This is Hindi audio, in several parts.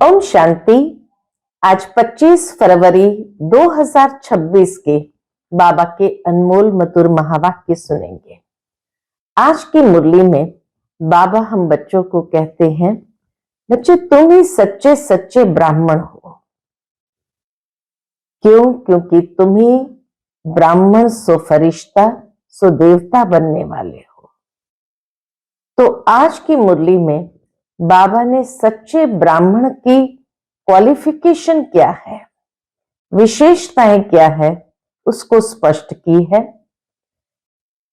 ओम शांति। आज 25 फरवरी 2026 के बाबा के अनमोल मधुर महावाक्य सुनेंगे। आज की मुरली में बाबा हम बच्चों को कहते हैं, बच्चे तुम ही सच्चे सच्चे ब्राह्मण हो। क्यों? क्योंकि तुम ही ब्राह्मण सो फरिश्ता सो देवता बनने वाले हो। तो आज की मुरली में बाबा ने सच्चे ब्राह्मण की क्वालिफिकेशन क्या है, विशेषताएं क्या है, उसको स्पष्ट की है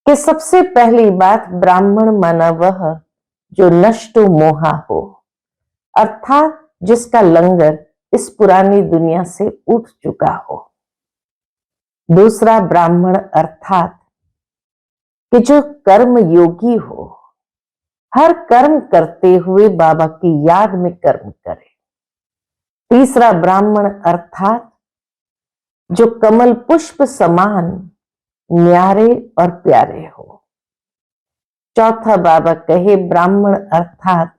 कि सबसे पहली बात, ब्राह्मण माना वह जो नष्टो मोहा हो, अर्थात जिसका लंगर इस पुरानी दुनिया से उठ चुका हो। दूसरा, ब्राह्मण अर्थात कि जो कर्म योगी हो, हर कर्म करते हुए बाबा की याद में कर्म करे। तीसरा, ब्राह्मण अर्थात जो कमल पुष्प समान न्यारे और प्यारे हो। चौथा, बाबा कहे ब्राह्मण अर्थात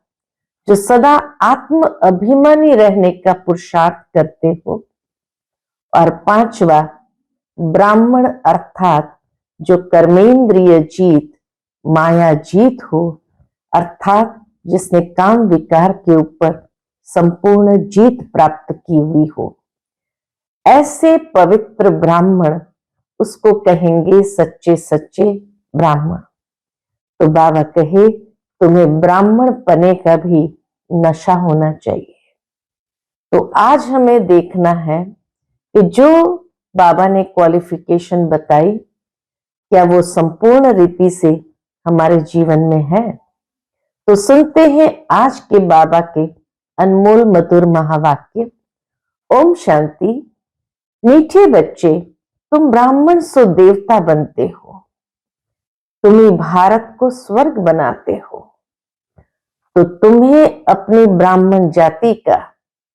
जो सदा आत्म अभिमानी रहने का पुरुषार्थ करते हो। और पांचवा, ब्राह्मण अर्थात जो कर्मेंद्रिय जीत माया जीत हो, अर्थात जिसने काम विकार के ऊपर संपूर्ण जीत प्राप्त की हुई हो। ऐसे पवित्र ब्राह्मण, उसको कहेंगे सच्चे सच्चे ब्राह्मण। तो बाबा कहे तुम्हें ब्राह्मण पने का भी नशा होना चाहिए। तो आज हमें देखना है कि जो बाबा ने क्वालिफिकेशन बताई, क्या वो संपूर्ण रीति से हमारे जीवन में है। तो सुनते हैं आज के बाबा के अनमोल मधुर महावाक्य। ओम शांति। मीठे बच्चे, तुम ब्राह्मण सो देवता बनते हो, तुम ही भारत को स्वर्ग बनाते हो। तो तुम्हें अपनी ब्राह्मण जाति का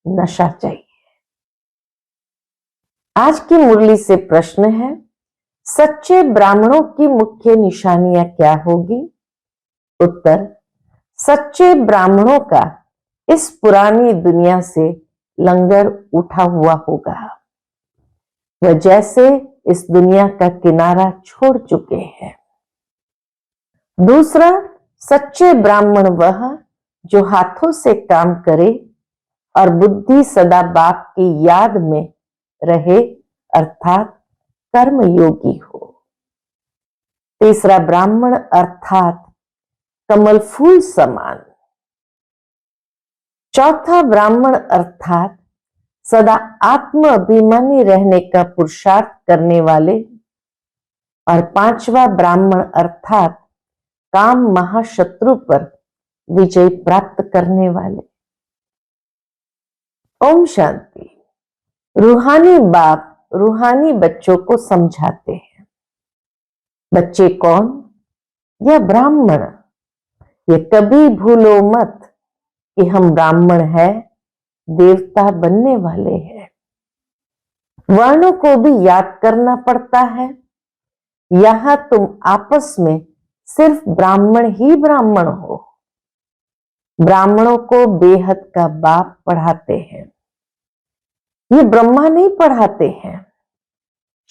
नशा चाहिए। आज की मुरली से प्रश्न है, सच्चे ब्राह्मणों की मुख्य निशानियां क्या होगी? उत्तर, सच्चे ब्राह्मणों का इस पुरानी दुनिया से लंगर उठा हुआ होगा। वह जैसे इस दुनिया का किनारा छोड़ चुके हैं। दूसरा, सच्चे ब्राह्मण वह जो हाथों से काम करे और बुद्धि सदा बाप की याद में रहे, अर्थात कर्म योगी हो। तीसरा, ब्राह्मण अर्थात कमल फूल समान। चौथा, ब्राह्मण अर्थात सदा आत्म अभिमानी रहने का पुरुषार्थ करने वाले। और पांचवा, ब्राह्मण अर्थात काम महाशत्रु पर विजय प्राप्त करने वाले। ओम शांति। रूहानी बाप रूहानी बच्चों को समझाते हैं। बच्चे कौन? यह ब्राह्मण। ये कभी भूलो मत कि हम ब्राह्मण हैं, देवता बनने वाले हैं। वर्णों को भी याद करना पड़ता है। यहां तुम आपस में सिर्फ ब्राह्मण ही ब्राह्मण हो। ब्राह्मणों को बेहद का बाप पढ़ाते हैं। ये ब्रह्मा नहीं पढ़ाते हैं,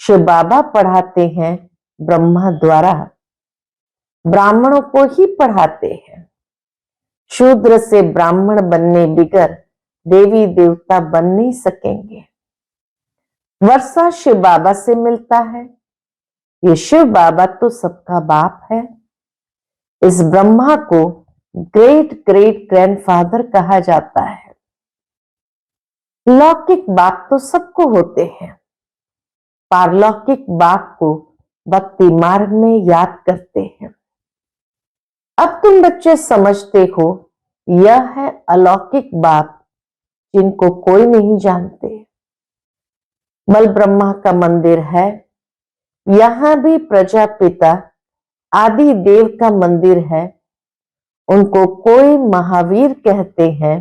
शिव बाबा पढ़ाते हैं ब्रह्मा द्वारा। ब्राह्मणों को ही पढ़ाते हैं। शूद्र से ब्राह्मण बनने बिगर देवी देवता बन नहीं सकेंगे। वर्षा शिव बाबा से मिलता है। ये शिव बाबा तो सबका बाप है। इस ब्रह्मा को ग्रेट ग्रेट ग्रैंडफादर कहा जाता है। लौकिक बाप तो सबको होते हैं, पारलौकिक बाप को भक्ति मार्ग में याद करते हैं। अब तुम बच्चे समझते हो, यह है अलौकिक बाप जिनको कोई नहीं जानते। बल ब्रह्मा का मंदिर है। यहां भी प्रजापिता आदि देव का मंदिर है। उनको कोई महावीर कहते हैं,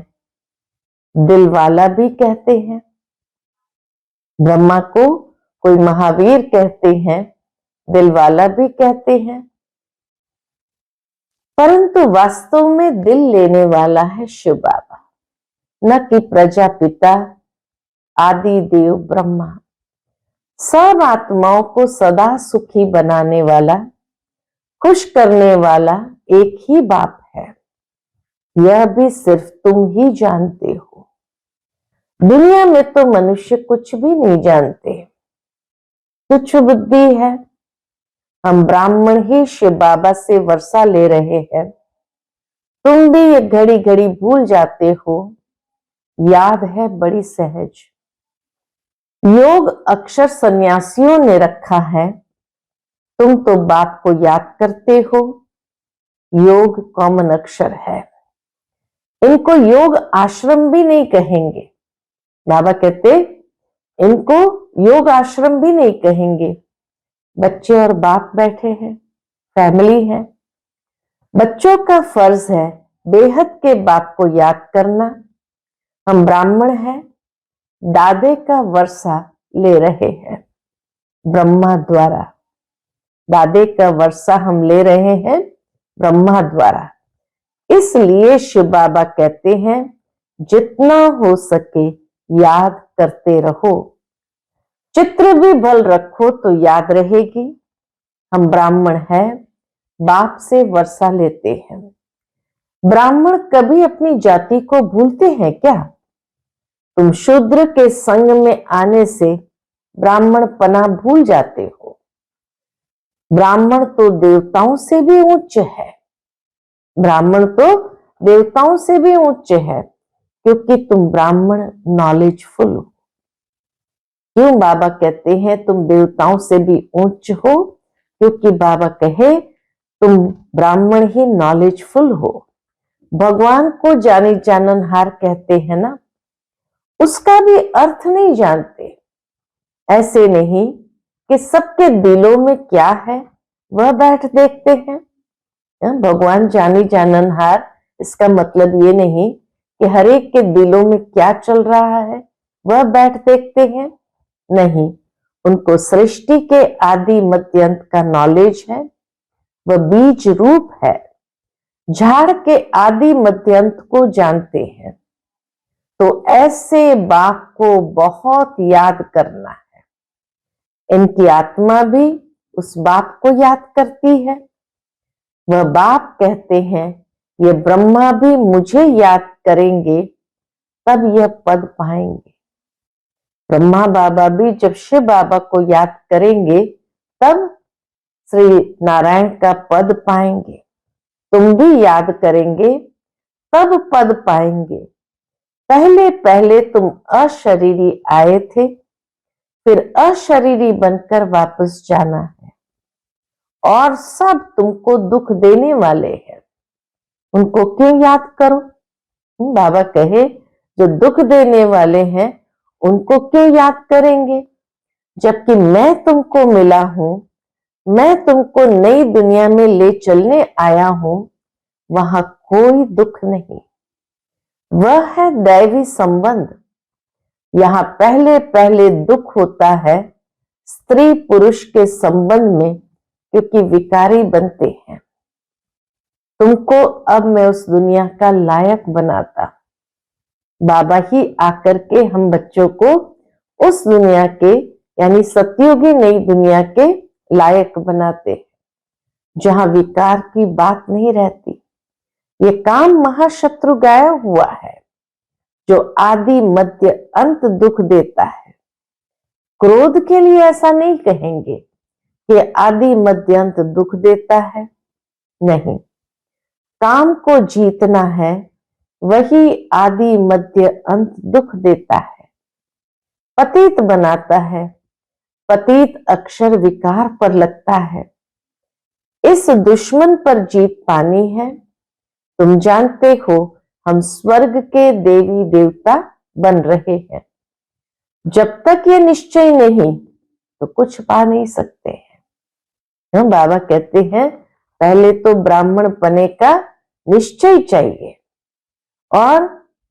दिलवाला भी कहते हैं। ब्रह्मा को कोई महावीर कहते हैं, दिलवाला भी कहते हैं। परंतु वास्तव में दिल लेने वाला है शिव बाबा। न कि प्रजापिता आदि देव ब्रह्मा। सब आत्माओं को सदा सुखी बनाने वाला, खुश करने वाला एक ही बाप है। यह भी सिर्फ तुम ही जानते हो। दुनिया में तो मनुष्य कुछ भी नहीं जानते, तुच्छ बुद्धि है। हम ब्राह्मण ही शिव बाबा से वर्षा ले रहे हैं। तुम भी ये घड़ी घड़ी भूल जाते हो, याद है बड़ी सहज। योग अक्षर सन्यासियों ने रखा है, तुम तो बाप को याद करते हो। योग कॉमन अक्षर है। इनको योग आश्रम भी नहीं कहेंगे। बाबा कहते इनको योग आश्रम भी नहीं कहेंगे। बच्चे और बाप बैठे हैं, फैमिली है। बच्चों का फर्ज है बेहद के बाप को याद करना। हम ब्राह्मण हैं, दादे का वर्षा ले रहे हैं ब्रह्मा द्वारा। दादे का वर्षा हम ले रहे हैं ब्रह्मा द्वारा। इसलिए शिव बाबा कहते हैं जितना हो सके याद करते रहो। चित्र भी भल रखो तो याद रहेगी। हम ब्राह्मण हैं, बाप से वर्षा लेते हैं। ब्राह्मण कभी अपनी जाति को भूलते हैं क्या? तुम शूद्र के संग में आने से ब्राह्मण पना भूल जाते हो। ब्राह्मण तो देवताओं से भी उच्च है। ब्राह्मण तो देवताओं से भी उच्च है, क्योंकि तुम ब्राह्मण नॉलेजफुल हो। क्यों बाबा कहते हैं तुम देवताओं से भी उच्च हो? क्योंकि बाबा कहे तुम ब्राह्मण ही नॉलेजफुल हो। भगवान को जानी जाननहार कहते हैं ना, उसका भी अर्थ नहीं जानते। ऐसे नहीं कि सबके दिलों में क्या है वह बैठ देखते हैं। भगवान जानी जाननहार, इसका मतलब ये नहीं कि हर एक के दिलों में क्या चल रहा है वह बैठ देखते हैं। नहीं, उनको सृष्टि के आदि मध्य अंत का नॉलेज है। वह बीज रूप है, झाड़ के आदि मध्य अंत को जानते हैं। तो ऐसे बाप को बहुत याद करना है। इनकी आत्मा भी उस बाप को याद करती है। वह बाप कहते हैं ये ब्रह्मा भी मुझे याद करेंगे तब यह पद पाएंगे। ब्रह्मा बाबा भी जब शिव बाबा को याद करेंगे तब श्री नारायण का पद पाएंगे। तुम भी याद करेंगे तब पद पाएंगे। पहले पहले तुम अशरीरी आए थे, फिर अशरीरी बनकर वापस जाना है। और सब तुमको दुख देने वाले हैं, उनको क्यों याद करो? बाबा कहे जो दुख देने वाले हैं उनको क्यों याद करेंगे, जबकि मैं तुमको मिला हूं, मैं तुमको नई दुनिया में ले चलने आया हूं। वहां कोई दुख नहीं, वह है दैवी संबंध। यहां पहले पहले दुख होता है स्त्री पुरुष के संबंध में, क्योंकि विकारी बनते हैं। तुमको अब मैं उस दुनिया का लायक बनाता। बाबा ही आकर के हम बच्चों को उस दुनिया के यानी सतयुगी नई दुनिया के लायक बनाते, जहां विकार की बात नहीं रहती। ये काम महाशत्रु गाया हुआ है जो आदि मध्य अंत दुख देता है। क्रोध के लिए ऐसा नहीं कहेंगे कि आदि मध्य अंत दुख देता है, नहीं। काम को जीतना है, वही आदि मध्य अंत दुख देता है, पतित बनाता है। पतित अक्षर विकार पर लगता है। इस दुश्मन पर जीत पानी है। तुम जानते हो हम स्वर्ग के देवी देवता बन रहे हैं। जब तक ये निश्चय नहीं तो कुछ पा नहीं सकते हैं। बाबा कहते हैं पहले तो ब्राह्मण पने का निश्चय चाहिए और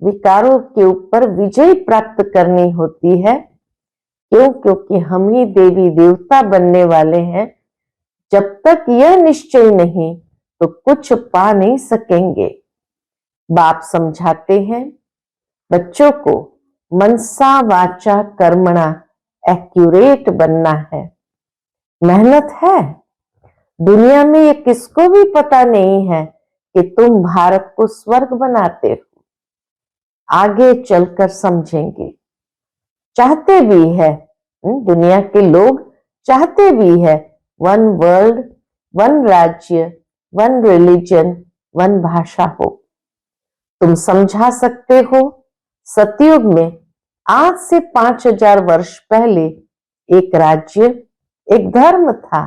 विकारों के ऊपर विजय प्राप्त करनी होती है। क्यों? क्योंकि हम ही देवी देवता बनने वाले हैं। जब तक यह निश्चय नहीं तो कुछ पा नहीं सकेंगे। बाप समझाते हैं बच्चों को मनसा वाचा कर्मणा एक्यूरेट बनना है। मेहनत है। दुनिया में ये किसको भी पता नहीं है कि तुम भारत को स्वर्ग बनाते हो। आगे चलकर समझेंगे। चाहते भी है, दुनिया के लोग चाहते भी है वन वर्ल्ड, वन राज्य, वन रिलीजन, वन भाषा हो। तुम समझा सकते हो, सतयुग में आज से 5000 वर्ष पहले एक राज्य, एक धर्म था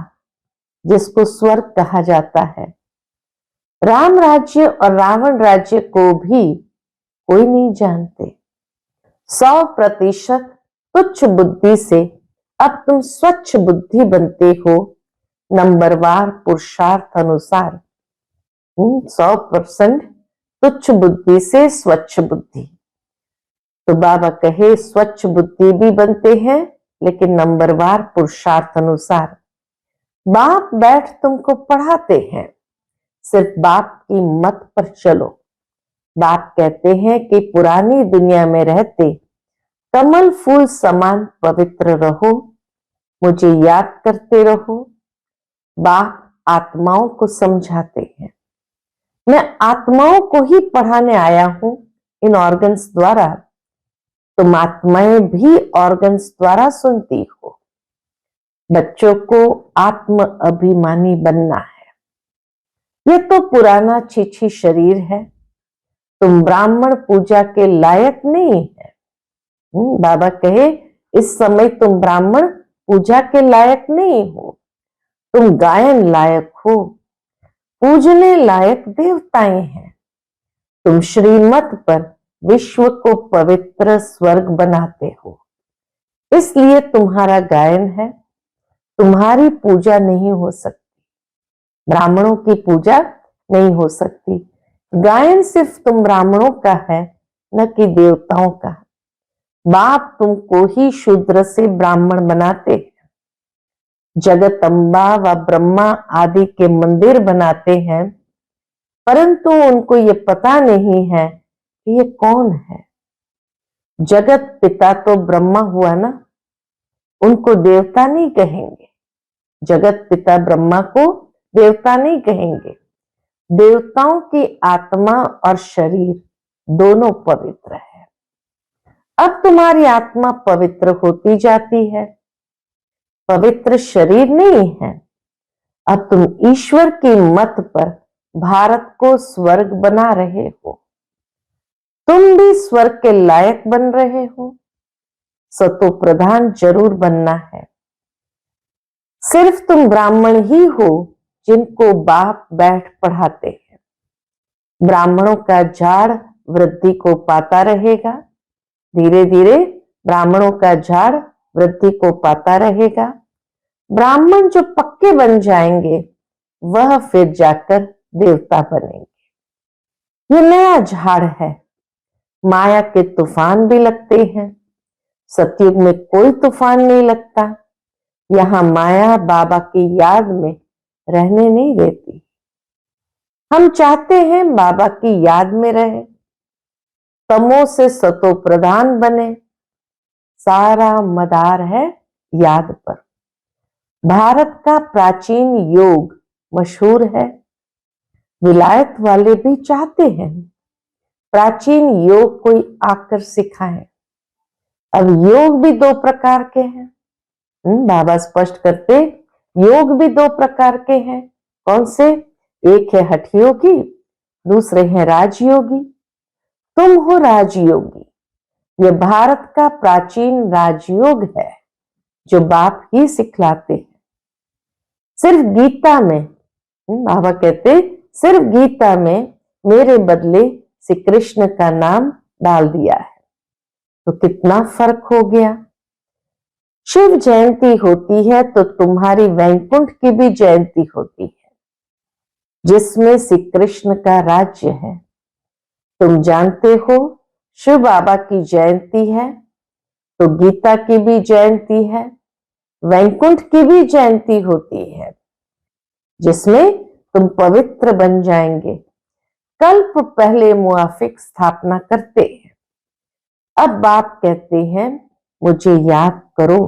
जिसको स्वर्ग कहा जाता है। राम राज्य और रावण राज्य को भी कोई नहीं जानते। 100% तुच्छ बुद्धि से अब तुम स्वच्छ बुद्धि बनते हो, नंबरवार पुरुषार्थ अनुसार। 100% तुच्छ बुद्धि से स्वच्छ बुद्धि। तो बाबा कहे स्वच्छ बुद्धि भी बनते हैं, लेकिन नंबरवार पुरुषार्थ अनुसार। बाप बैठ तुमको पढ़ाते हैं, सिर्फ बाप की मत पर चलो। बाप कहते हैं कि पुरानी दुनिया में रहते कमल फूल समान पवित्र रहो, मुझे याद करते रहो। बाप आत्माओं को समझाते हैं। मैं आत्माओं को ही पढ़ाने आया हूं इन ऑर्गन्स द्वारा। तुम आत्माएं भी ऑर्गन्स द्वारा सुनती हो। बच्चों को आत्म अभिमानी बनना है। यह तो पुराना छीछी शरीर है, तुम ब्राह्मण पूजा के लायक नहीं है। बाबा कहे इस समय तुम ब्राह्मण पूजा के लायक नहीं हो, तुम गायन लायक हो, पूजने लायक देवताएं हैं। तुम श्रीमत पर विश्व को पवित्र स्वर्ग बनाते हो, इसलिए तुम्हारा गायन है। तुम्हारी पूजा नहीं हो सकती, ब्राह्मणों की पूजा नहीं हो सकती। गायन सिर्फ तुम ब्राह्मणों का है, न कि देवताओं का। बाप तुमको ही शूद्र से ब्राह्मण बनाते हैं। जगदम्बा व ब्रह्मा आदि के मंदिर बनाते हैं, परंतु उनको ये पता नहीं है कि ये कौन है। जगत पिता तो ब्रह्मा हुआ ना, उनको देवता नहीं कहेंगे। जगत पिता ब्रह्मा को देवता नहीं कहेंगे। देवताओं की आत्मा और शरीर दोनों पवित्र है। अब तुम्हारी आत्मा पवित्र होती जाती है, पवित्र शरीर नहीं है। अब तुम ईश्वर की मत पर भारत को स्वर्ग बना रहे हो। तुम भी स्वर्ग के लायक बन रहे हो। सतो प्रधान जरूर बनना है। सिर्फ तुम ब्राह्मण ही हो जिनको बाप बैठ पढ़ाते हैं। ब्राह्मणों का झाड़ वृद्धि को पाता रहेगा। धीरे धीरे ब्राह्मणों का झाड़ वृद्धि को पाता रहेगा। ब्राह्मण जो पक्के बन जाएंगे वह फिर जाकर देवता बनेंगे। ये नया झाड़ है। माया के तूफान भी लगते हैं, सतयुग में कोई तूफान नहीं लगता। यहां माया बाबा की याद में रहने नहीं देती। हम चाहते हैं बाबा की याद में रहे, तमो से सतो प्रधान बने। सारा मदार है याद पर। भारत का प्राचीन योग मशहूर है। विलायत वाले भी चाहते हैं प्राचीन योग कोई आकर सिखाए। अब योग भी 2 प्रकार के हैं। बाबा स्पष्ट करते योग भी 2 प्रकार के हैं। कौन से? एक है हठ योगी, दूसरे हैं राजयोगी। तुम हो राजयोगी। यह भारत का प्राचीन राजयोग है जो बाप ही सिखलाते हैं। सिर्फ गीता में, बाबा कहते सिर्फ गीता में मेरे बदले श्री कृष्ण का नाम डाल दिया है, तो कितना फर्क हो गया। शिव जयंती होती है तो तुम्हारी वैकुंठ की भी जयंती होती है, जिसमें श्री कृष्ण का राज्य है। तुम जानते हो शिव बाबा की जयंती है तो गीता की भी जयंती है, वैकुंठ की भी जयंती होती है, जिसमें तुम पवित्र बन जाएंगे। कल्प पहले मुआफिक स्थापना करते हैं, अब बाप कहते हैं मुझे याद करो।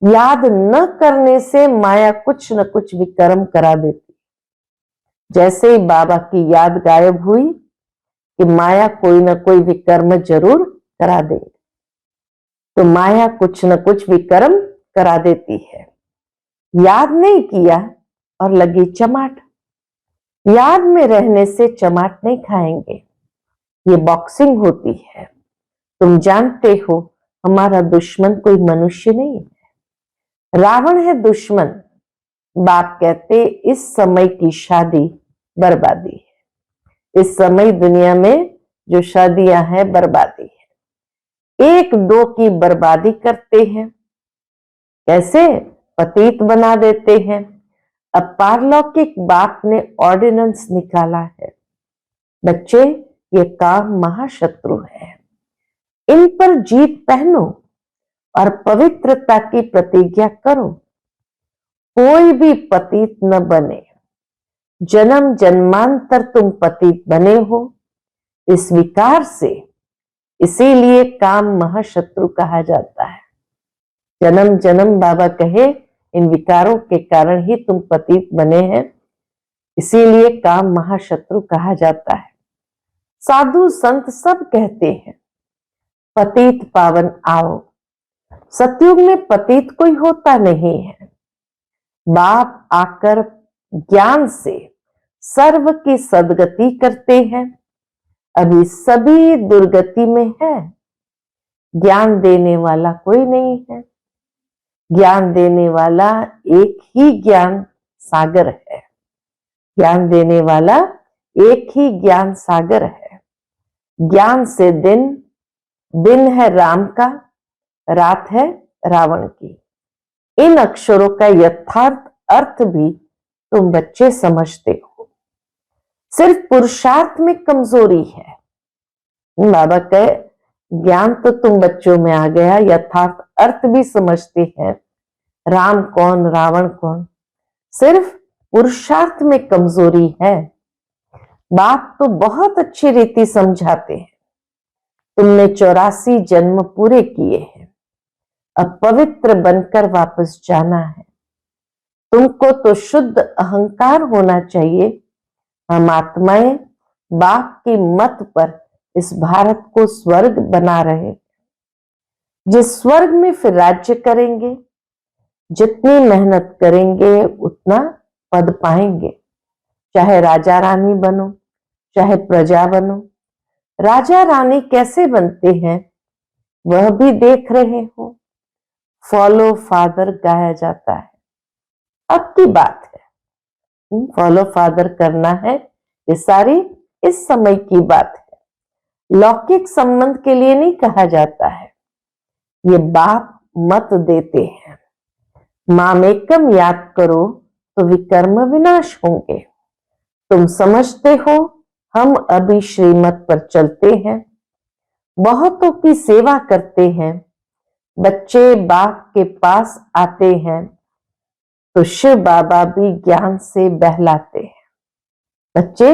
याद न करने से माया कुछ न कुछ विकर्म करा देती। जैसे ही बाबा की याद गायब हुई कि माया कोई न कोई विकर्म जरूर करा दे, तो माया कुछ न कुछ विकर्म करा देती है। याद नहीं किया और लगी चमाट। याद में रहने से चमाट नहीं खाएंगे, ये बॉक्सिंग होती है। तुम जानते हो हमारा दुश्मन कोई मनुष्य नहीं है, रावण है दुश्मन। बाप कहते इस समय की शादी बर्बादी है। इस समय दुनिया में जो शादियां हैं बर्बादी है। एक दो की बर्बादी करते हैं। कैसे? पतित बना देते हैं। अब पारलौकिक बाप ने ऑर्डिनेंस निकाला है, बच्चे ये काम महाशत्रु है, इन पर जीत पहनो और पवित्रता की प्रतिज्ञा करो। कोई भी पतित न बने। जन्म जन्मांतर तुम पतित बने हो इस विकार से, इसीलिए काम महाशत्रु कहा जाता है। जन्म जन्म बाबा कहे इन विकारों के कारण ही तुम पतित बने हैं, इसीलिए काम महाशत्रु कहा जाता है। साधु संत सब कहते हैं पतित पावन आओ। सतयुग में पतित कोई होता नहीं है। बाप आकर ज्ञान से सर्व की सदगति करते हैं। अभी सभी दुर्गति में है, ज्ञान देने वाला कोई नहीं है। ज्ञान देने वाला एक ही ज्ञान सागर है। ज्ञान देने वाला एक ही ज्ञान सागर है। ज्ञान से दिन, दिन है राम का, रात है रावण की। इन अक्षरों का यथार्थ अर्थ भी तुम बच्चे समझते हो। सिर्फ पुरुषार्थ में कमजोरी है। बाबा कहे ज्ञान तो तुम बच्चों में आ गया, यथार्थ अर्थ भी समझते हैं, राम कौन रावण कौन, सिर्फ पुरुषार्थ में कमजोरी है। बाप तो बहुत अच्छी रीति समझाते हैं। तुमने 84 जन्म पूरे किए हैं, अब पवित्र बनकर वापस जाना है। तुमको तो शुद्ध अहंकार होना चाहिए। हम आत्माएं बाप की मत पर इस भारत को स्वर्ग बना रहे। जिस स्वर्ग में फिर राज्य करेंगे, जितनी मेहनत करेंगे उतना पद पाएंगे। चाहे राजा रानी बनो, चाहे प्रजा बनो। राजा रानी कैसे बनते हैं वह भी देख रहे हो। फॉलो फादर गाया जाता है। अब की बात है, फॉलो फादर करना है, ये सारी इस समय की बात है। लौकिक संबंध के लिए नहीं कहा जाता है। ये बाप मत देते हैं, मामेकम याद करो तो विकर्म विनाश होंगे। तुम समझते हो हम अभी श्रीमत पर चलते हैं, बहुतों की सेवा करते हैं। बच्चे बाप के पास आते हैं तो शिव बाबा भी ज्ञान से बहलाते हैं। बच्चे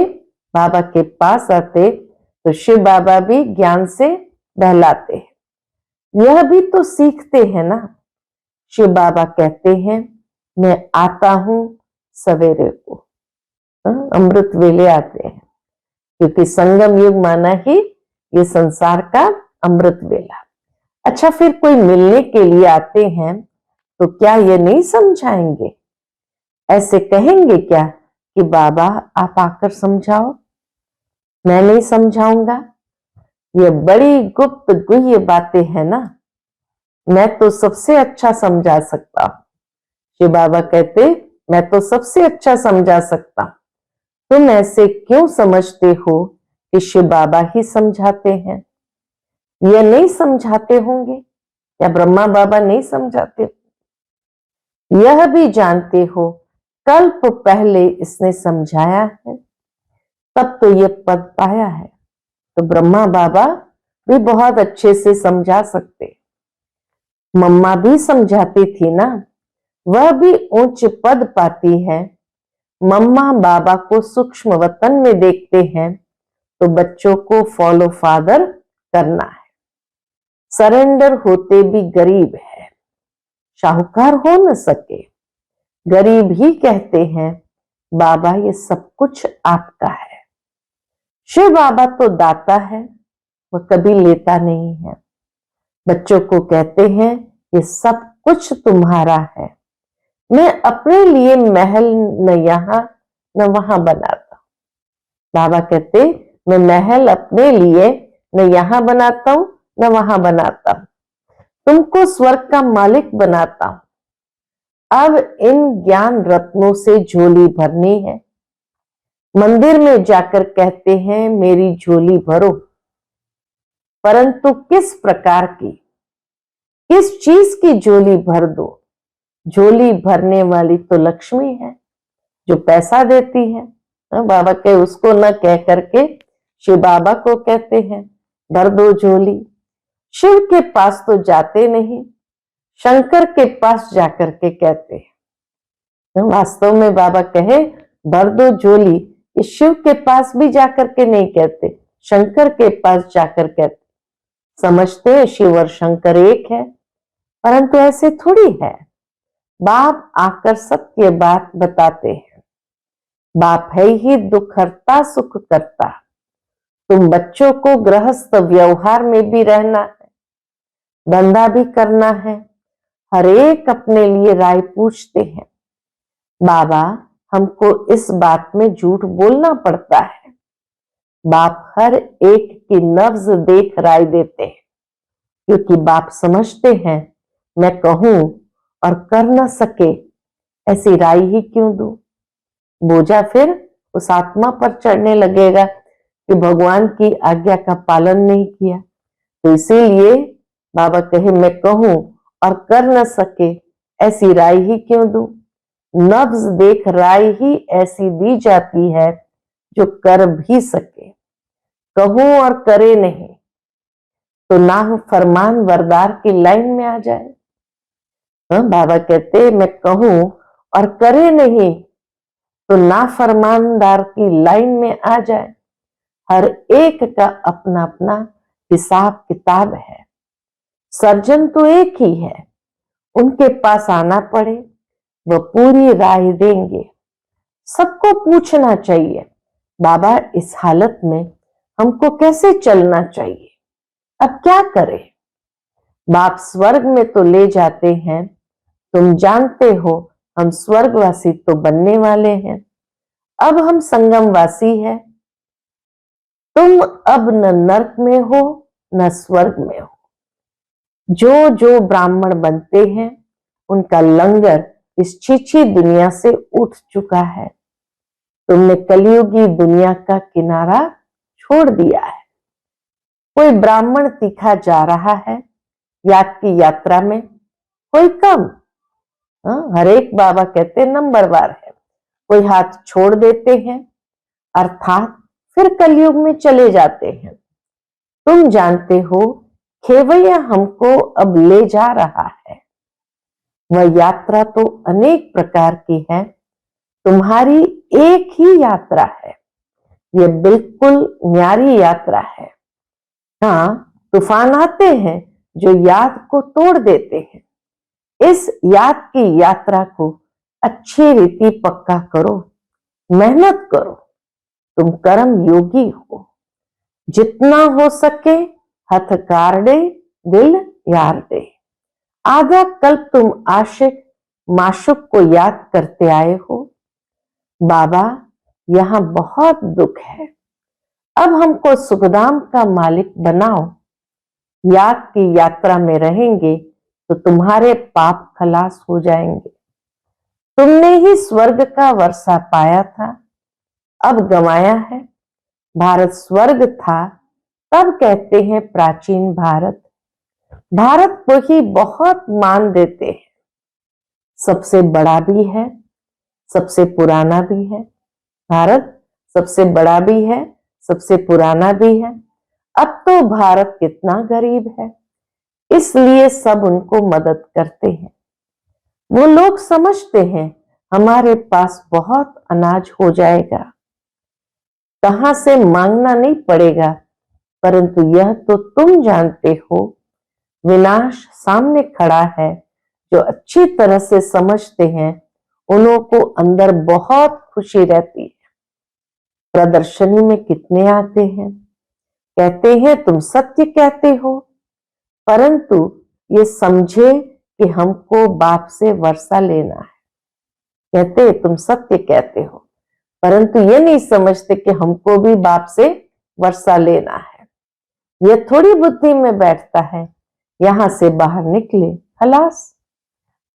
बाबा के पास आते तो शिव बाबा भी ज्ञान से बहलाते हैं। यह भी तो सीखते हैं ना। शिव बाबा कहते हैं मैं आता हूं सवेरे को, अमृत वेले आते हैं, क्योंकि संगम युग माना ही ये संसार का अमृत वेला। अच्छा, फिर कोई मिलने के लिए आते हैं तो क्या ये नहीं समझाएंगे? ऐसे कहेंगे क्या कि बाबा आप आकर समझाओ, मैं नहीं समझाऊंगा? ये बड़ी गुप्त गुह्य बातें हैं ना। मैं तो सबसे अच्छा समझा सकता हूं। शिव बाबा कहते मैं तो सबसे अच्छा समझा सकता हूं। तुम ऐसे क्यों समझते हो कि शिव बाबा ही समझाते हैं? ये नहीं समझाते होंगे? या ब्रह्मा बाबा नहीं समझाते? यह भी जानते हो कल्प पहले इसने समझाया है, तब तो ये पद पाया है। तो ब्रह्मा बाबा भी बहुत अच्छे से समझा सकते। मम्मा भी समझाती थी ना, वह भी उच्च पद पाती है। मम्मा बाबा को सूक्ष्म वतन में देखते हैं तो बच्चों को फॉलो फादर करना है। सरेंडर होते भी गरीब है, शाहूकार हो न सके, गरीब ही कहते हैं बाबा ये सब कुछ आपका है। शिव बाबा तो दाता है, वह कभी लेता नहीं है। बच्चों को कहते हैं ये सब कुछ तुम्हारा है, मैं अपने लिए महल न यहाँ न वहां बनाता। बाबा कहते मैं महल अपने लिए न यहाँ बनाता हूं न वहां बनाता हूं, तुमको स्वर्ग का मालिक बनाता हूं। अब इन ज्ञान रत्नों से झोली भरनी है। मंदिर में जाकर कहते हैं मेरी झोली भरो, परंतु किस प्रकार की, किस चीज की झोली भर दो? झोली भरने वाली तो लक्ष्मी है जो पैसा देती है। बाबा के उसको न कह करके शिव बाबा को कहते हैं भर दो झोली। शिव के पास तो जाते नहीं, शंकर के पास जाकर के कहते हैं। वास्तव में बाबा कहे भर दो झोली, ये शिव के पास भी जाकर के नहीं कहते, शंकर के पास जाकर कहते। समझते हैं शिव और शंकर एक है, परंतु ऐसे थोड़ी है। बाप आकर सत्य बात बताते हैं। बाप है ही दुख हरता सुख करता। तुम बच्चों को गृहस्थ व्यवहार में भी रहना है, धंधा भी करना है, हर एक अपने लिए राय पूछते हैं। बाबा हमको इस बात में झूठ बोलना पड़ता है। बाप हर एक की नब्ज देख राय देते हैं, क्योंकि बाप समझते हैं मैं कहूं और कर न सके ऐसी राय ही क्यों दूं। बोझा फिर उस आत्मा पर चढ़ने लगेगा कि भगवान की आज्ञा का पालन नहीं किया। तो इसीलिए बाबा कहे मैं कहूं और कर न सके ऐसी राय ही क्यों दूं। नब्ज देख राय ही ऐसी दी जाती है जो कर भी सके। कहूं और करे नहीं तो ना फरमान वरदार की लाइन में आ जाए। बाबा कहते मैं कहूं और करे नहीं तो ना फरमानदार की लाइन में आ जाए। हर एक का अपना अपना हिसाब किताब है। सर्जन तो एक ही है, उनके पास आना पड़े वह पूरी राय देंगे। सबको पूछना चाहिए बाबा इस हालत में हमको कैसे चलना चाहिए, अब क्या करें। बाप स्वर्ग में तो ले जाते हैं, तुम जानते हो हम स्वर्गवासी तो बनने वाले हैं। अब हम संगमवासी हैं। तुम अब न नरक में हो न स्वर्ग में हो। जो जो ब्राह्मण बनते हैं उनका लंगर इस छीछी दुनिया से उठ चुका है। तुमने कलियुगी दुनिया का किनारा छोड़ दिया है। कोई ब्राह्मण तीखा जा रहा है याद की यात्रा में, कोई कम। हर एक बाबा कहते नंबरवार है। कोई हाथ छोड़ देते हैं अर्थात फिर कलयुग में चले जाते हैं। तुम जानते हो खेवैया हमको अब ले जा रहा है। वह यात्रा तो अनेक प्रकार की है, तुम्हारी एक ही यात्रा है। यह बिल्कुल न्यारी यात्रा है। हाँ, तूफान आते हैं जो याद को तोड़ देते हैं। इस याद की यात्रा को अच्छी रीति पक्का करो, मेहनत करो। तुम कर्म योगी हो। जितना हो सके हथकार दे, दिल यार दे। आधा कल्प तुम आशिक माशुक को याद करते आए हो। बाबा यहां बहुत दुख है, अब हमको सुखधाम का मालिक बनाओ। याद की यात्रा में रहेंगे तो तुम्हारे पाप खलास हो जाएंगे। तुमने ही स्वर्ग का वर्षा पाया था, अब गंवाया है। भारत स्वर्ग था तब कहते हैं प्राचीन भारत। भारत को ही बहुत मान देते हैं। सबसे बड़ा भी है, सबसे पुराना भी है। भारत सबसे बड़ा भी है, सबसे पुराना भी है। अब तो भारत कितना गरीब है, इसलिए सब उनको मदद करते हैं। वो लोग समझते हैं हमारे पास बहुत अनाज हो जाएगा, कहां से मांगना नहीं पड़ेगा। परंतु यह तो तुम जानते हो विनाश सामने खड़ा है, जो अच्छी तरह से समझते हैं उन्हों को अंदर बहुत खुशी रहती है। प्रदर्शनी में कितने आते हैं, कहते हैं तुम सत्य कहते हो, परंतु ये समझे कि हमको बाप से वर्षा लेना है। कहते तुम सत्य कहते हो, परंतु ये नहीं समझते कि हमको भी बाप से वर्षा लेना है। ये थोड़ी बुद्धि में बैठता है, यहां से बाहर निकले खलास।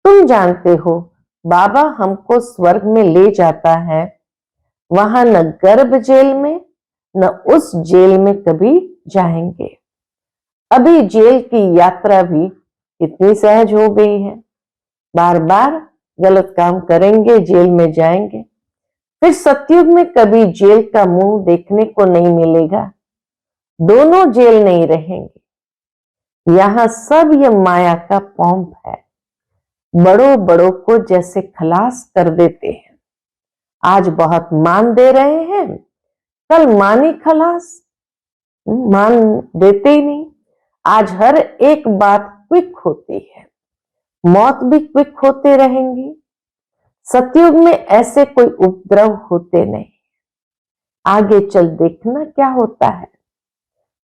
तुम जानते हो बाबा हमको स्वर्ग में ले जाता है, वहां न गर्भ जेल में न उस जेल में कभी जाएंगे। अभी जेल की यात्रा भी इतनी सहज हो गई है, बार बार गलत काम करेंगे जेल में जाएंगे। फिर सतयुग में कभी जेल का मुंह देखने को नहीं मिलेगा, दोनों जेल नहीं रहेंगे। यहां सब ये माया का पॉम्प है, बड़ों बड़ों को जैसे खलास कर देते हैं। आज बहुत मान दे रहे हैं, कल मानी खलास, मान देते ही नहीं। आज हर एक बात क्विक होती है, मौत भी क्विक होते रहेंगी। सतयुग में ऐसे कोई उपद्रव होते नहीं। आगे चल देखना क्या होता है,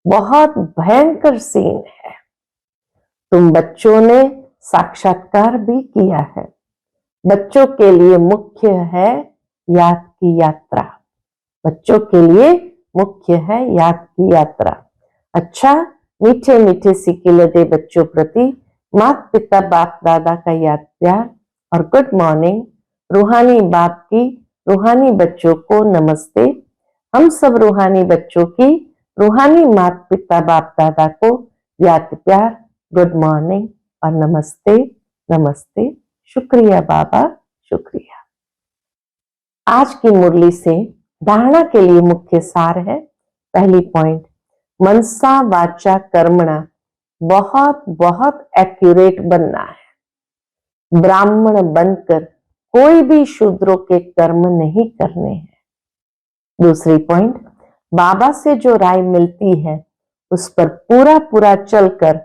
बहुत भयंकर सीन है। तुम बच्चों ने साक्षात्कार भी किया है। बच्चों के लिए मुख्य है याद की यात्रा, बच्चों के लिए मुख्य है याद की यात्रा। अच्छा, मीठे मीठे सिक्के लदे बच्चों प्रति माता पिता बाप दादा का याद प्यार और गुड मॉर्निंग। रूहानी बाप की रूहानी बच्चों को नमस्ते। हम सब रूहानी बच्चों की रूहानी माता पिता बाप दादा को याद प्यार, गुड मॉर्निंग और नमस्ते नमस्ते। शुक्रिया बाबा, शुक्रिया। आज की मुरली से धारणा के लिए मुख्य सार है। पहली पॉइंट, मनसा वाचा कर्मणा, बहुत बहुत एक्यूरेट बनना है। ब्राह्मण बनकर कोई भी शूद्रों के कर्म नहीं करने हैं। दूसरी पॉइंट, बाबा से जो राय मिलती है उस पर पूरा पूरा चलकर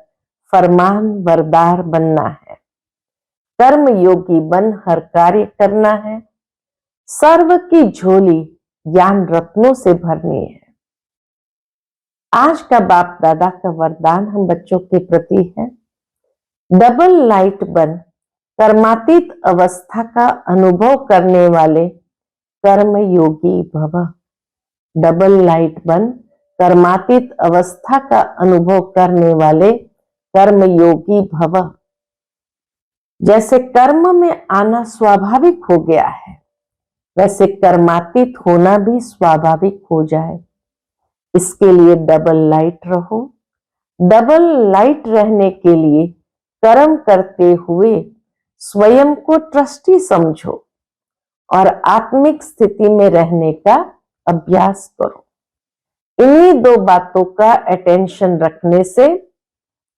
फरमान बरदार बनना है। कर्म योगी बन हर कार्य करना है। सर्व की झोली ज्ञान रत्नों से भरनी है। आज का बाप दादा का वरदान हम बच्चों के प्रति है, डबल लाइट बन कर्मातीत अवस्था का अनुभव करने वाले कर्म योगी भव। डबल लाइट बन कर्मातीत अवस्था का अनुभव करने वाले कर्म योगी भव। जैसे कर्म में आना स्वाभाविक हो गया है, वैसे कर्मातीत होना भी स्वाभाविक हो जाए, इसके लिए डबल लाइट रहो। डबल लाइट रहने के लिए कर्म करते हुए स्वयं को ट्रस्टी समझो और आत्मिक स्थिति में रहने का अभ्यास करो। इन्हीं दो बातों का अटेंशन रखने से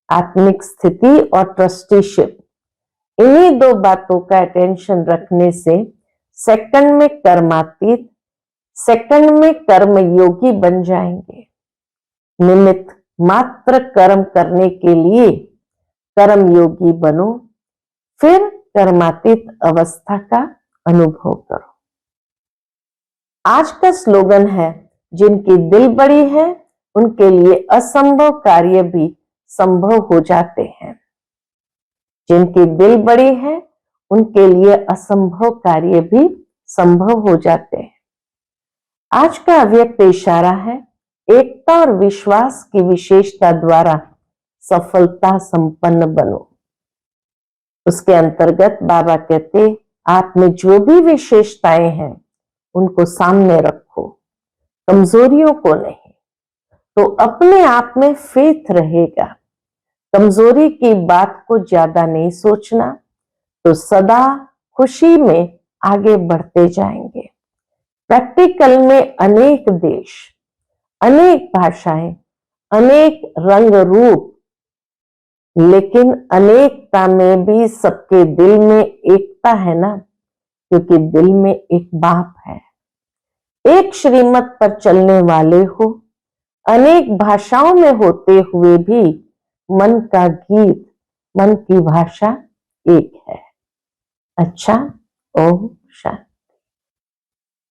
आत्मिक स्थिति और ट्रस्टीशिप, इन्हीं दो बातों का अटेंशन रखने से सेकंड में कर्मातीत, सेकंड में कर्म योगी बन जाएंगे। निमित्त मात्र कर्म करने के लिए कर्म योगी बनो, फिर कर्मातीत अवस्था का अनुभव करो। आज का स्लोगन है, जिनकी दिल बड़ी है उनके लिए असंभव कार्य भी संभव हो जाते हैं। जिनकी दिल बड़ी है उनके लिए असंभव कार्य भी संभव हो जाते हैं। आज का अव्यक्त इशारा है, एकता और विश्वास की विशेषता द्वारा सफलता संपन्न बनो। उसके अंतर्गत बाबा कहते, आप में जो भी विशेषताएं हैं उनको सामने रखो, कमजोरियों को नहीं, तो अपने आप में फेथ रहेगा। कमजोरी की बात को ज्यादा नहीं सोचना, तो सदा खुशी में आगे बढ़ते जाएंगे। प्रैक्टिकल में अनेक देश, अनेक भाषाएं, अनेक रंग रूप, लेकिन अनेकता में भी सबके दिल में एकता है ना, क्योंकि दिल में एक बाप है। एक श्रीमत पर चलने वाले हो, अनेक भाषाओं में होते हुए भी मन का गीत, मन की भाषा एक है। अच्छा, ओम शांति।